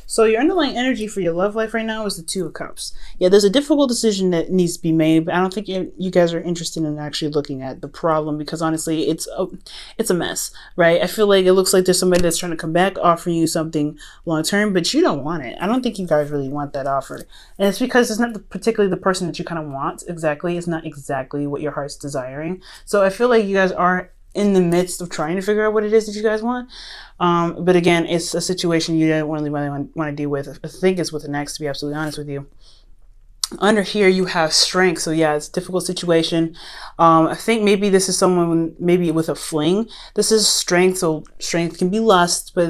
So your underlying energy for your love life right now is the Two of Cups. Yeah, there's a difficult decision that needs to be made, but I don't think you guys are interested in actually looking at the problem, because honestly, it's a mess, right? I feel like it looks like there's somebody that's trying to come back offering you something long term, but you don't want it. I don't think you guys really want that offer, and it's because it's not particularly the person that you kind of want exactly. It's not exactly what your heart's desiring. So I feel like you guys are in the midst of trying to figure out what it is that you guys want. But again, it's a situation you don't really want to deal with. I think it's with an ex, to be absolutely honest with you. Under here, you have strength. So yeah, it's a difficult situation. I think maybe this is someone, maybe with a fling. This is strength. So strength can be lust, but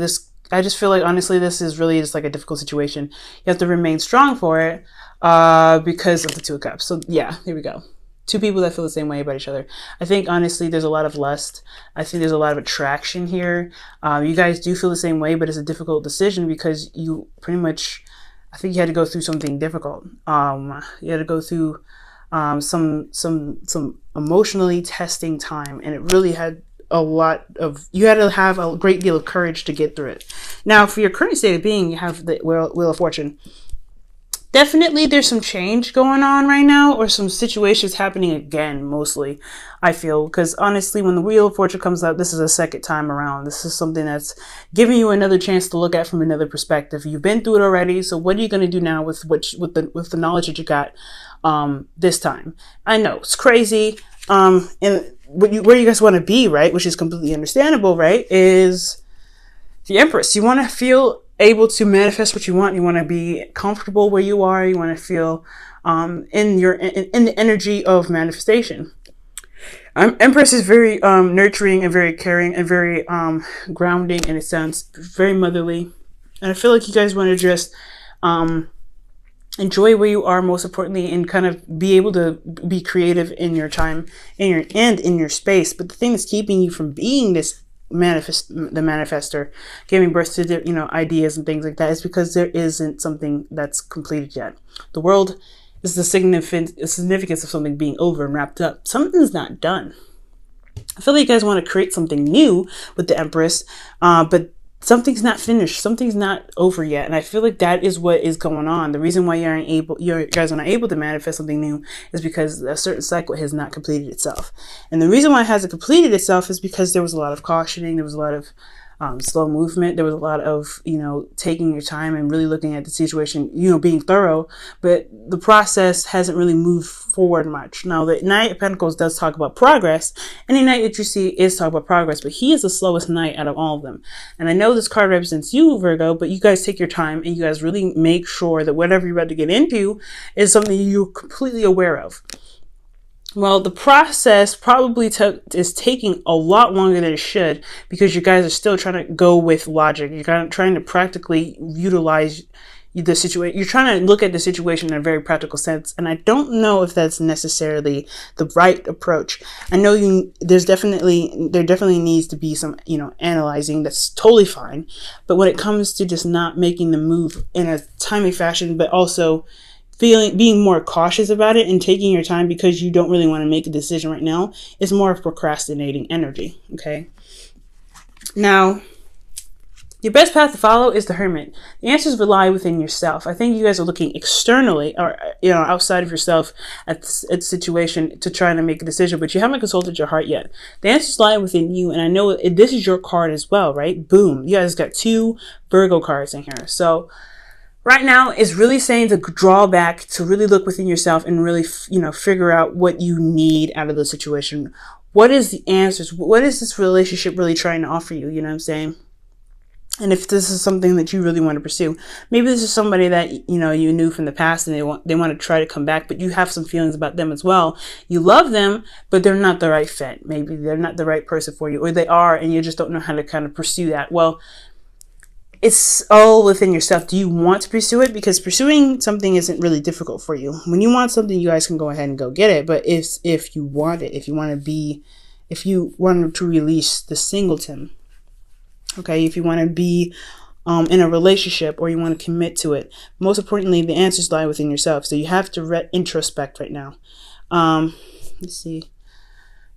I just feel like, honestly, this is really just like a difficult situation. You have to remain strong for it because of the Two of Cups. So yeah, here we go. Two people that feel the same way about each other. I think, honestly, there's a lot of lust. I think there's a lot of attraction here. You guys do feel the same way, but it's a difficult decision because you pretty much, I think you had to go through something difficult. You had to go through some emotionally testing time, and it really had you had to have a great deal of courage to get through it. Now, for your current state of being, you have the Wheel of Fortune. Definitely there's some change going on right now, or some situations happening again, mostly, I feel. Because honestly, when the Wheel of Fortune comes out, this is a second time around. This is something that's giving you another chance to look at from another perspective. You've been through it already, so what are you going to do now with the knowledge that you got this time? I know, it's crazy. And where you guys want to be, right, which is completely understandable, right, is the Empress. You want to feel able to manifest what you want. You want to be comfortable where you are. You want to feel in the energy of manifestation. Empress is very nurturing and very caring and very grounding in a sense, very motherly. And I feel like you guys want to just enjoy where you are, most importantly, and kind of be able to be creative in your time, in your space. But the thing that's keeping you from being the manifester, giving birth to ideas and things like that, is because there isn't something that's completed yet. The world is the significance of something being over and wrapped up. Something's not done. I feel like you guys want to create something new with the Empress, but something's not finished. Something's not over yet. And I feel like that is what is going on. The reason why you guys are not able to manifest something new is because a certain cycle has not completed itself. And the reason why it hasn't completed itself is because there was a lot of cautioning. There was a lot of slow movement. There was a lot of, taking your time and really looking at the situation, being thorough, but the process hasn't really moved forward much. Now, the Knight of Pentacles does talk about progress. Any knight that you see is talking about progress, but he is the slowest knight out of all of them. And I know this card represents you, Virgo, but you guys take your time and you guys really make sure that whatever you're about to get into is something you're completely aware of. Well, the process probably is taking a lot longer than it should, because you guys are still trying to go with logic. You're kind of trying to practically utilize the situation. You're trying to look at the situation in a very practical sense. And I don't know if that's necessarily the right approach. I know there definitely needs to be some, analyzing. That's totally fine. But when it comes to just not making the move in a timely fashion, but also being more cautious about it and taking your time because you don't really want to make a decision right now, is more of procrastinating energy. Okay. Now, your best path to follow is the Hermit. The answers lie within yourself. I think you guys are looking externally or outside of yourself at the situation to try to make a decision, but you haven't consulted your heart yet. The answers lie within you, and I know this is your card as well, right? Boom. You guys got 2 Virgo cards in here. So right now, it's really saying to draw back, to really look within yourself and really, figure out what you need out of the situation. What is the answers? What is this relationship really trying to offer you? You know what I'm saying? And if this is something that you really want to pursue, maybe this is somebody that, you knew from the past and they want to try to come back, but you have some feelings about them as well. You love them, but they're not the right fit. Maybe they're not the right person for you, or they are, and you just don't know how to kind of pursue that. Well, it's all within yourself. Do you want to pursue it? Because pursuing something isn't really difficult for you. When you want something, you guys can go ahead and go get it. But if you want it, if you want to release the singleton, okay, if you want to be in a relationship or you want to commit to it, most importantly, the answers lie within yourself. So you have to introspect right now. Let's see.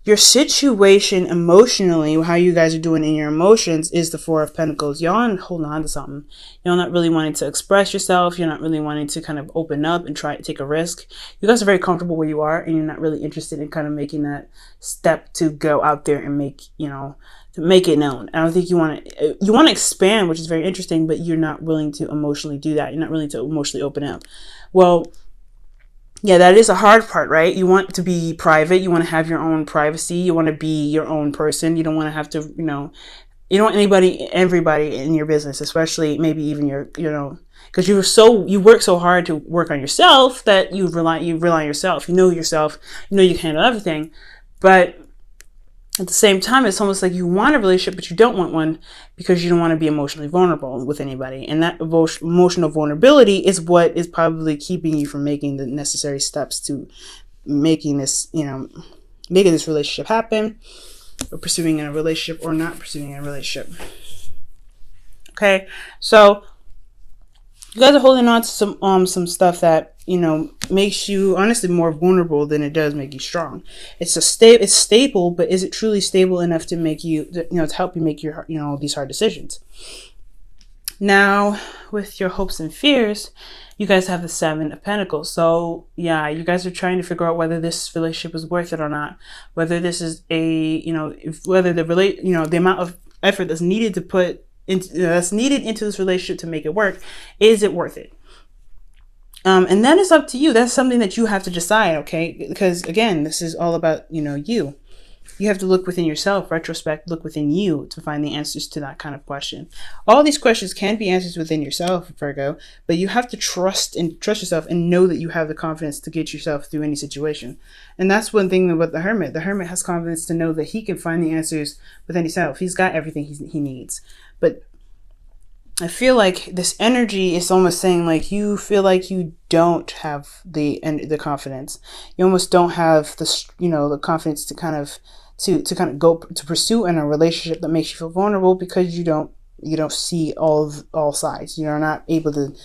your situation emotionally, how you guys are doing in your emotions, is the Four of Pentacles. Y'all are holding on to something. You're not really wanting to express yourself. You're not really wanting to kind of open up and try to take a risk. You guys are very comfortable where you are, and you're not really interested in kind of making that step to go out there and make, to make it known. I don't think you want to expand, which is very interesting, but you're not willing to emotionally do that. You're not willing to emotionally open up. Well, yeah, that is a hard part, right? You want to be private. You want to have your own privacy. You want to be your own person. You don't want to have to, you don't want everybody in your business, especially maybe even your, because you work so hard to work on yourself that you rely on yourself. You know yourself. You know you can handle everything, but at the same time, it's almost like you want a relationship, but you don't want one because you don't want to be emotionally vulnerable with anybody. And that emotional vulnerability is what is probably keeping you from making the necessary steps to making this relationship happen, or pursuing a relationship or not pursuing a relationship. Okay, so you guys are holding on to some stuff that makes you honestly more vulnerable than it does make you strong. It's stable, but is it truly stable enough to make you to help you make your these hard decisions? Now, with your hopes and fears, you guys have the Seven of Pentacles. So yeah, you guys are trying to figure out whether this relationship is worth it or not. Whether this is whether the amount of effort that's needed to put into this relationship to make it work, is it worth it? And that is up to you. That's something that you have to decide, okay? Because again, this is all about, you. You have to look within yourself, retrospect, look within you to find the answers to that kind of question. All these questions can be answered within yourself, Virgo, but you have to trust yourself and know that you have the confidence to get yourself through any situation. And that's one thing about the Hermit. The Hermit has confidence to know that he can find the answers within himself. He's got everything he needs. But I feel like this energy is almost saying like you feel like you don't have the confidence. You almost don't have the confidence to kind of go to pursue in a relationship that makes you feel vulnerable, because you don't see all sides. You're not able to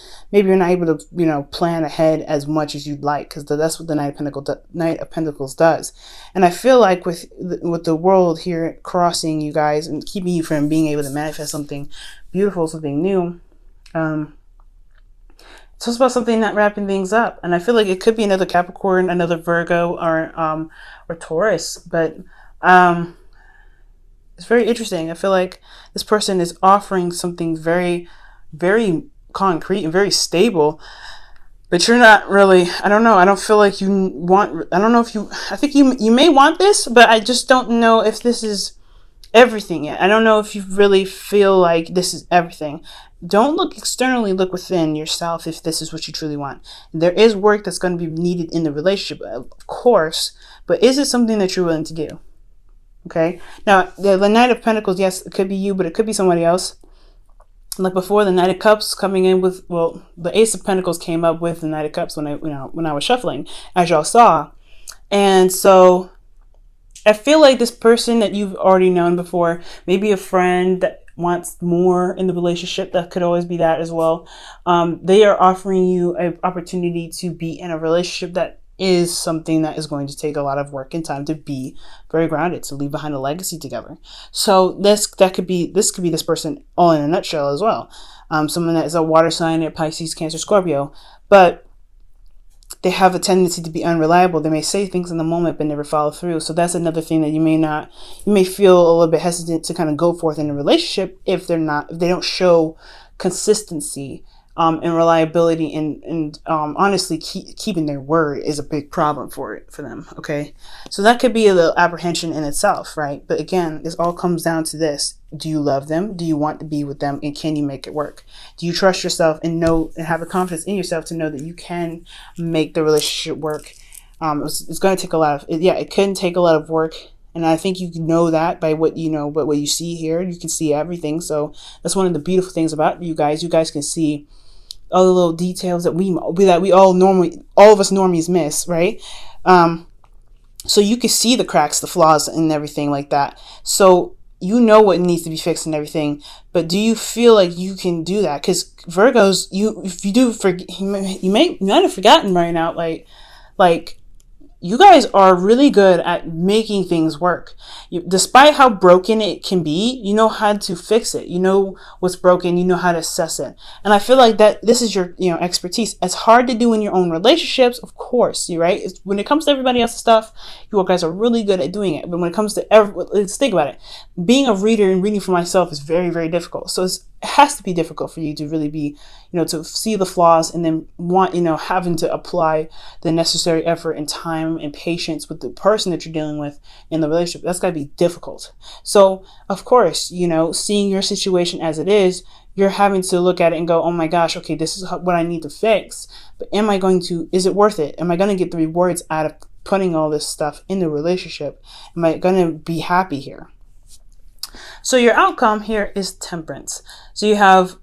plan ahead as much as you'd like, because that's what the Knight of Pentacles does. And I feel like with the world here crossing you guys and keeping you from being able to manifest something beautiful, something new, it's just about something not wrapping things up. And I feel like it could be another Capricorn, another Virgo, or Taurus, but it's very interesting. I feel like this person is offering something very, very concrete and very stable, but you're not really, I don't know. I don't feel like you want, I think you may want this, but I just don't know if this is everything yet. I don't know if you really feel like this is everything. Don't look externally, look within yourself if this is what you truly want. There is work that's going to be needed in the relationship, of course, but is it something that you're willing to do? Okay. Now, the Knight of Pentacles, yes, it could be you, but it could be somebody else. Like before, the Knight of Cups coming in with, the Ace of Pentacles came up with the Knight of Cups when I was shuffling, as y'all saw. And so I feel like this person that you've already known before, maybe a friend that wants more in the relationship, that could always be that as well. They are offering you an opportunity to be in a relationship that is something that is going to take a lot of work and time to be very grounded, to leave behind a legacy together. So this could be this person all in a nutshell as well. Someone that is a water sign, a Pisces, Cancer, Scorpio, but they have a tendency to be unreliable. They may say things in the moment but never follow through. So that's another thing that you may feel a little bit hesitant to kind of go forth in a relationship if they don't show consistency and reliability, and honestly keeping their word is a big problem for them. Okay, so that could be a little apprehension in itself, right? But again, this all comes down to this: do you love them? Do you want to be with them? And can you make it work? Do you trust yourself and know and have the confidence in yourself to know that you can make the relationship work? It's going to take a lot of it can take a lot of work. And I think you know that by what you know, but what you see here, you can see everything. So that's one of the beautiful things about you guys. You guys can see all the little details that we all of us normies miss, right? So you can see the cracks, the flaws, and everything like that. So you know what needs to be fixed and everything. But do you feel like you can do that? Because Virgos, you might have forgotten right now, like you guys are really good at making things work. Despite how broken it can be, you know how to fix it. You know what's broken. You know how to assess it. And I feel like that this is your, expertise. It's hard to do in your own relationships, of course. You right. When it comes to everybody else's stuff, you guys are really good at doing it. But when it comes to let's think about it. Being a reader and reading for myself is very, very difficult. So it has to be difficult for you to really be, to see the flaws and then having to apply the necessary effort and time and patience with the person that you're dealing with in the relationship. That's got to be difficult. So of course, seeing your situation as it is, you're having to look at it and go, oh my gosh, okay, this is what I need to fix. But is it worth it? Am I going to get the rewards out of putting all this stuff in the relationship? Am I going to be happy here? So your outcome here is temperance. So you have,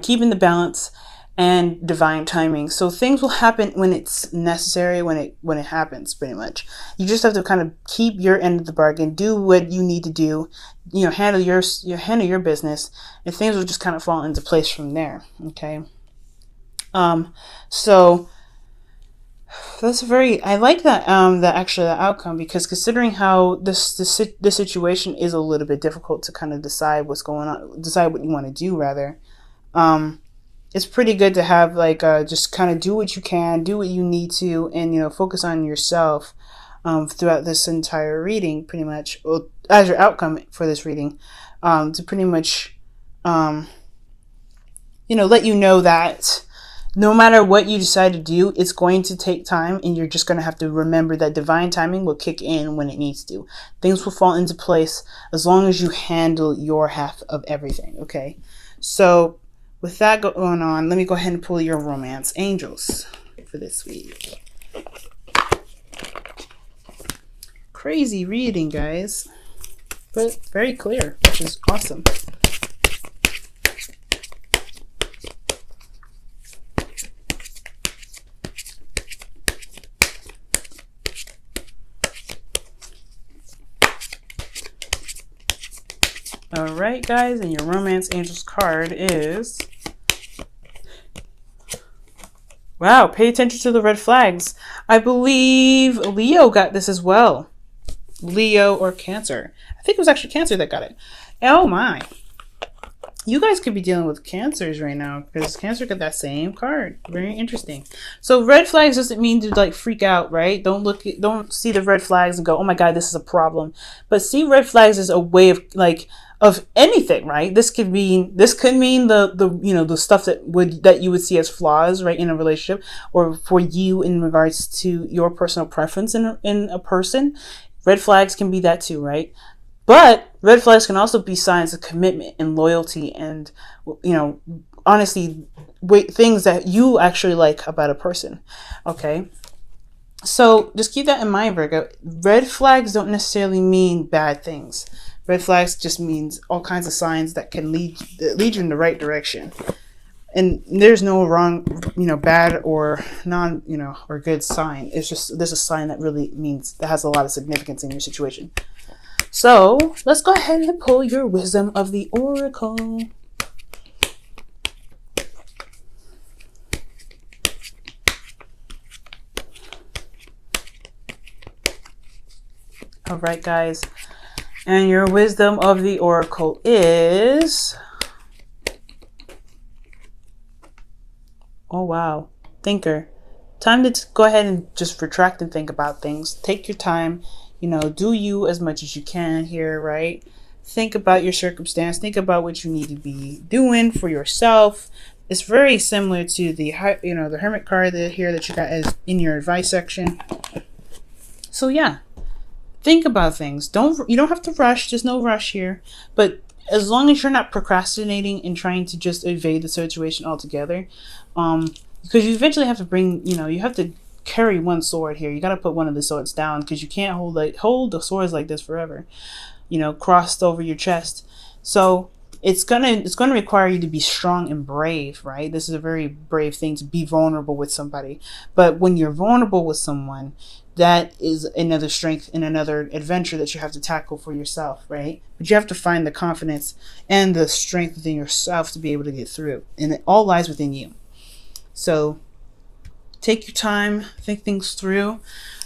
keeping the balance and divine timing. So things will happen when it's necessary, when it happens, pretty much. You just have to kind of keep your end of the bargain, do what you need to do, handle your business, and things will just kind of fall into place from there. Okay. So that's I like that, that outcome, because considering how this situation is a little bit difficult to kind of decide what's going on, decide what you want to do rather. It's pretty good to have just kind of do what you can, do what you need to, and, focus on yourself, throughout this entire reading, pretty much, as your outcome for this reading, to pretty much, let you know that no matter what you decide to do, it's going to take time, and you're just going to have to remember that divine timing will kick in when it needs to. Things will fall into place as long as you handle your half of everything, okay? So with that going on, let me go ahead and pull your romance angels for this week. Crazy reading, guys, but very clear, which is awesome. All right, guys, and your romance angels card is, wow, pay attention to the red flags. I believe Leo got this as well. Leo or Cancer. I think it was actually Cancer that got it. Oh my. You guys could be dealing with Cancers right now, because Cancer got that same card. Very interesting. So red flags doesn't mean to freak out, right? Don't see the red flags and go, oh my God, this is a problem. But see red flags as a way of anything, right? This could mean the stuff that you would see as flaws, right, in a relationship, or for you in regards to your personal preference in a person. Red flags can be that too, right? But red flags can also be signs of commitment and loyalty and, honestly, things that you actually like about a person. Okay. So just keep that in mind, Virgo. Red flags don't necessarily mean bad things. Red flags just means all kinds of signs that can lead you in the right direction. And there's no wrong, bad or non, or good sign. It's just, there's a sign that really means, that has a lot of significance in your situation. So let's go ahead and pull your wisdom of the oracle. All right, guys. And your wisdom of the oracle is, oh wow, thinker. Time to go ahead and just retract and think about things. Take your time, do you as much as you can here, right? Think about your circumstance. Think about what you need to be doing for yourself. It's very similar to the the Hermit card here that you got as in your advice section. So yeah, think about things. You don't have to rush. There's no rush here. But as long as you're not procrastinating and trying to just evade the situation altogether, because you eventually have to bring, you have to carry one sword here. You got to put one of the swords down, because you can't hold the swords like this forever, crossed over your chest. So it's gonna require you to be strong and brave, right? This is a very brave thing, to be vulnerable with somebody. But when you're vulnerable with someone, that is another strength and another adventure that you have to tackle for yourself, right? But you have to find the confidence and the strength within yourself to be able to get through, and it all lies within you. So take your time, think things through.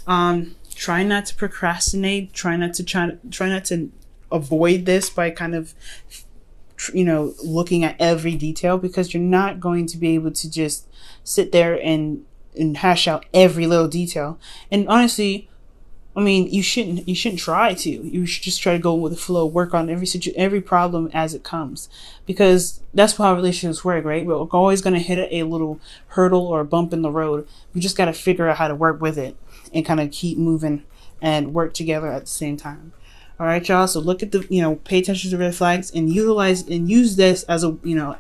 Try not to procrastinate. Try not to avoid this by kind of, looking at every detail, because you're not going to be able to just sit there and hash out every little detail. And honestly, I mean, you shouldn't try to. You should just try to go with the flow, work on every problem as it comes, because that's how relationships work, right? We're always going to hit a little hurdle or a bump in the road. We just got to figure out how to work with it and kind of keep moving and work together at the same time. All right, y'all. So look at pay attention to red flags and use this as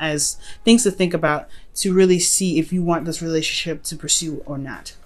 as things to think about to really see if you want this relationship to pursue or not.